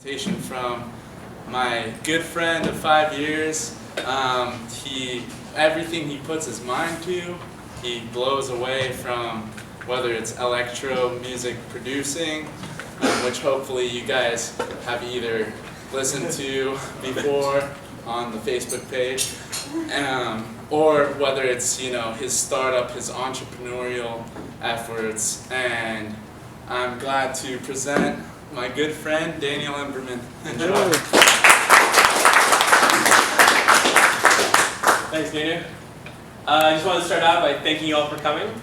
Presentation from my good friend of 5 years. Everything he puts his mind to, he blows away from, whether it's electro music producing, which hopefully you guys have either listened to before on the Facebook page, or whether it's his startup, his entrepreneurial efforts. And I'm glad to present my good friend, Daniel Emberman. Enjoy. Thanks, Daniel. I just want to start out by thanking you all for coming.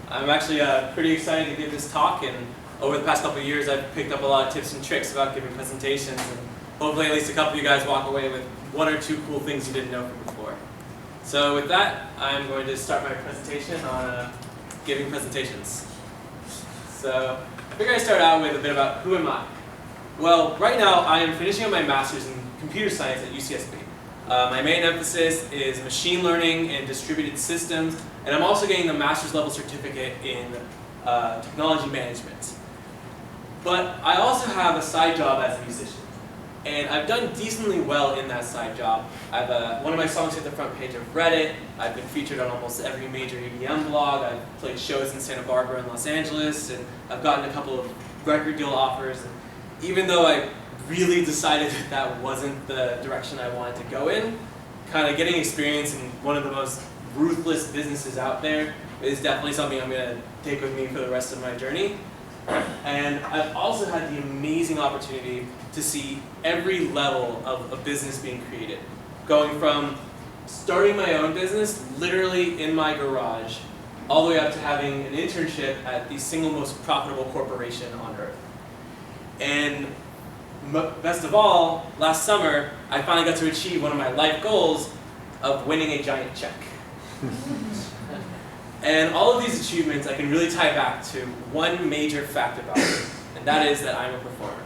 I'm actually pretty excited to give this talk, and over the past couple of years I've picked up a lot of tips and tricks about giving presentations, and hopefully at least a couple of you guys walk away with one or two cool things you didn't know from before. So with that, I'm going to start my presentation on giving presentations. So I figured I'd start out with a bit about who am I. Well, right now I am finishing up my master's in computer science at UCSB. My main emphasis is machine learning and distributed systems, and I'm also getting the master's level certificate in technology management. But I also have a side job as a musician, and I've done decently well in that side job. One of my songs hit the front page of Reddit. I've been featured on almost every major EDM blog. I've played shows in Santa Barbara and Los Angeles, and I've gotten a couple of record deal offers. And even though I really decided that that wasn't the direction I wanted to go in, kind of getting experience in one of the most ruthless businesses out there is definitely something I'm going to take with me for the rest of my journey. And I've also had the amazing opportunity to see every level of a business being created. Going from starting my own business, literally in my garage, all the way up to having an internship at the single most profitable corporation on earth. And best of all, last summer, I finally got to achieve one of my life goals of winning a giant check. And all of these achievements I can really tie back to one major fact about me, and that is that I'm a performer.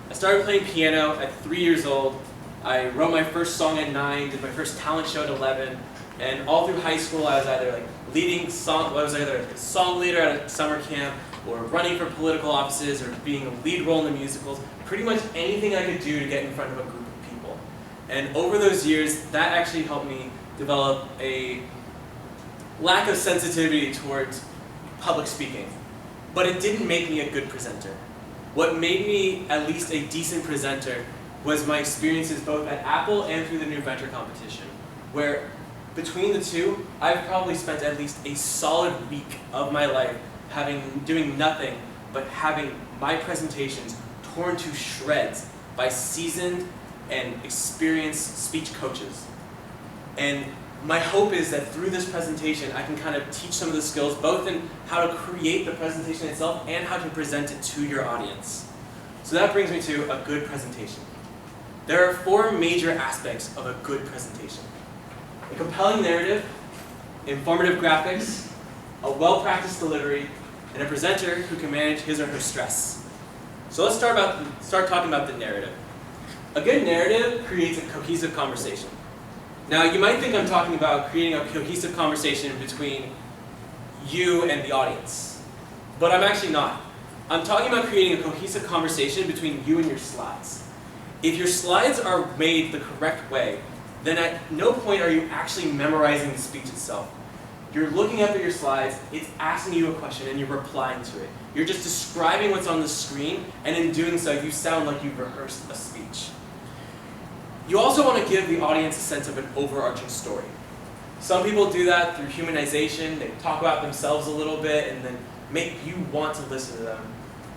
I started playing piano at 3 years old. I wrote my first song at 9, did my first talent show at 11, and all through high school I was either a song leader at a summer camp, or running for political offices, or being a lead role in the musicals. Pretty much anything I could do to get in front of a group of people. And over those years, that actually helped me develop a lack of sensitivity towards public speaking. But it didn't make me a good presenter. What made me at least a decent presenter was my experiences both at Apple and through the New Venture competition, where between the two, I've probably spent at least a solid week of my life doing nothing but having my presentations torn to shreds by seasoned and experienced speech coaches. And my hope is that through this presentation I can kind of teach some of the skills both in how to create the presentation itself and how to present it to your audience. So that brings me to a good presentation. There are 4 major aspects of a good presentation: a compelling narrative, informative graphics, a well-practiced delivery, and a presenter who can manage his or her stress. So let's start talking about the narrative. A good narrative creates a cohesive conversation. Now you might think I'm talking about creating a cohesive conversation between you and the audience, but I'm actually not. I'm talking about creating a cohesive conversation between you and your slides. If your slides are made the correct way, then at no point are you actually memorizing the speech itself. You're looking up at your slides, it's asking you a question, and you're replying to it. You're just describing what's on the screen, and in doing so, you sound like you've rehearsed a speech. You also want to give the audience a sense of an overarching story. Some people do that through humanization. They talk about themselves a little bit, and then make you want to listen to them.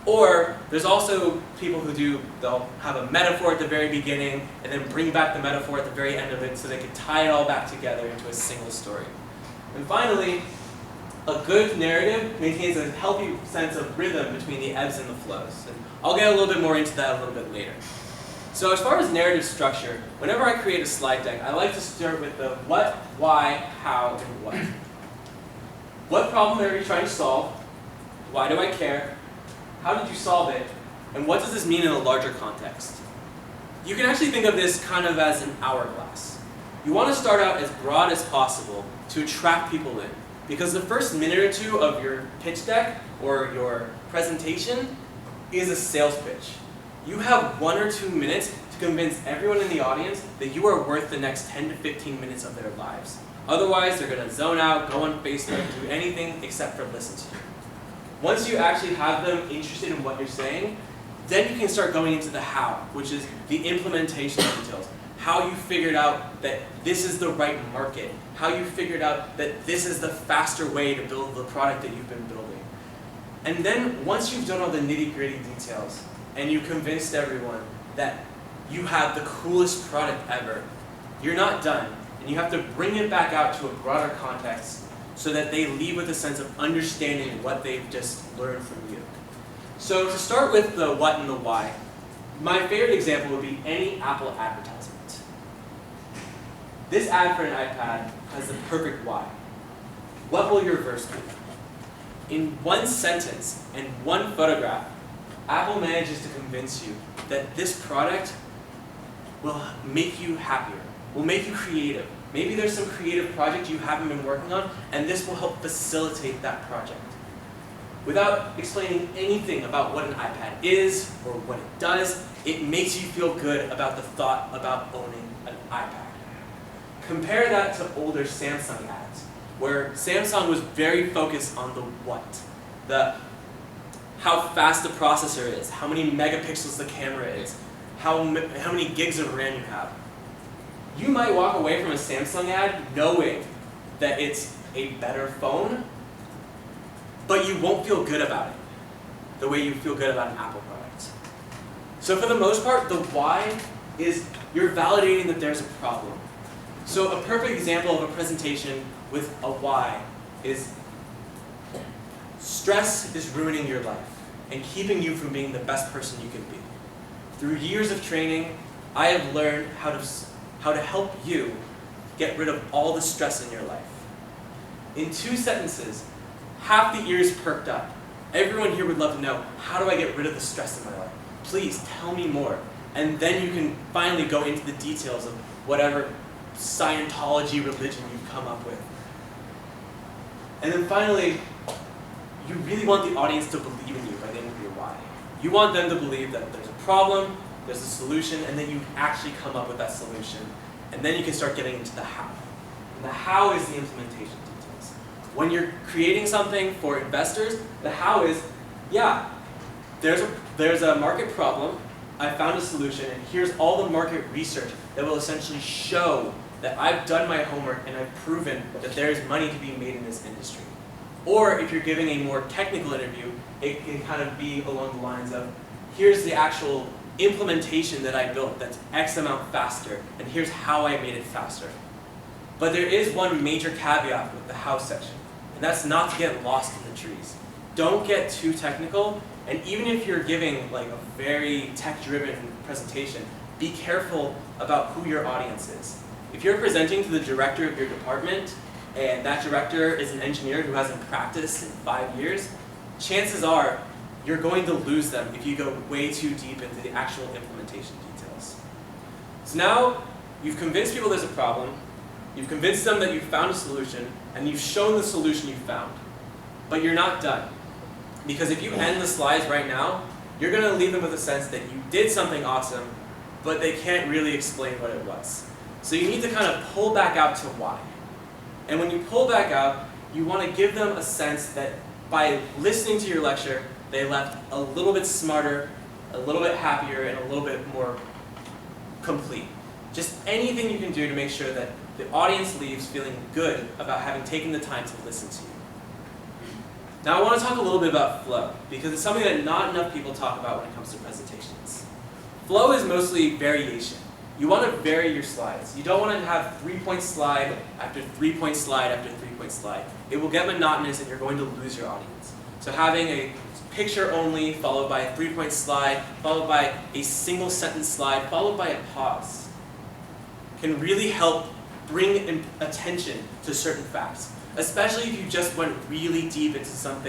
Or there's also people who they'll have a metaphor at the very beginning, and then bring back the metaphor at the very end of it so they can tie it all back together into a single story. And finally, a good narrative maintains a healthy sense of rhythm between the ebbs and the flows. And I'll get a little bit more into that a little bit later. So as far as narrative structure, whenever I create a slide deck, I like to start with the what, why, how, and what. What problem are you trying to solve? Why do I care? How did you solve it? And what does this mean in a larger context? You can actually think of this kind of as an hourglass. You want to start out as broad as possible to attract people in, because the first minute or two of your pitch deck or your presentation is a sales pitch. You have 1 or 2 minutes to convince everyone in the audience that you are worth the next 10 to 15 minutes of their lives. Otherwise, they're going to zone out, go on Facebook, do anything except for listen to you. Once you actually have them interested in what you're saying, then you can start going into the how, which is the implementation details. How you figured out that this is the right market. How you figured out that this is the faster way to build the product that you've been building. And then once you've done all the nitty-gritty details and you convinced everyone that you have the coolest product ever, you're not done. And you have to bring it back out to a broader context so that they leave with a sense of understanding what they've just learned from you. So to start with the what and the why, my favorite example would be any Apple advertisement. This ad for an iPad has the perfect why. What will your verse be? In one sentence and one photograph, Apple manages to convince you that this product will make you happier, will make you creative. Maybe there's some creative project you haven't been working on, and this will help facilitate that project. Without explaining anything about what an iPad is or what it does, it makes you feel good about the thought about owning an iPad. Compare that to older Samsung ads, where Samsung was very focused on the what. How fast the processor is, how many megapixels the camera is, how many gigs of RAM you have. You might walk away from a Samsung ad knowing that it's a better phone, but you won't feel good about it the way you feel good about an Apple product. So for the most part, the why is you're validating that there's a problem. So a perfect example of a presentation with a why is stress is ruining your life and keeping you from being the best person you can be. Through years of training, I have learned how to help you get rid of all the stress in your life. In 2 sentences, half the ears perked up. Everyone here would love to know, how do I get rid of the stress in my life? Please tell me more. And then you can finally go into the details of whatever Scientology religion you've come up with. And then finally, you really want the audience to believe in you by the end of your why. You want them to believe that there's a problem, there's a solution, and then you actually come up with that solution. And then you can start getting into the how. And the how is the implementation details. When you're creating something for investors, the how is, yeah, there's a market problem, I found a solution, and here's all the market research that will essentially show that I've done my homework and I've proven that there's money to be made in this industry. Or if you're giving a more technical interview, it can kind of be along the lines of, here's the actual implementation that I built that's X amount faster, and here's how I made it faster. But there is one major caveat with the how section, and that's not to get lost in the trees. Don't get too technical, and even if you're giving like a very tech-driven presentation, be careful about who your audience is. If you're presenting to the director of your department, and that director is an engineer who hasn't practiced in 5 years, chances are you're going to lose them if you go way too deep into the actual implementation details. So now you've convinced people there's a problem, you've convinced them that you've found a solution, and you've shown the solution you found. But you're not done. Because if you end the slides right now, you're going to leave them with a sense that you did something awesome, but they can't really explain what it was. So you need to kind of pull back out to why. And when you pull back out, you want to give them a sense that by listening to your lecture, they left a little bit smarter, a little bit happier, and a little bit more complete. Just anything you can do to make sure that the audience leaves feeling good about having taken the time to listen to you. Now I want to talk a little bit about flow, because it's something that not enough people talk about when it comes to presentations. Flow is mostly variation. You want to vary your slides. You don't want to have 3-point slide after 3-point slide after 3-point slide. It will get monotonous and you're going to lose your audience. So having a picture only, followed by a 3-point slide, followed by a single sentence slide, followed by a pause, can really help bring attention to certain facts. Especially if you just went really deep into something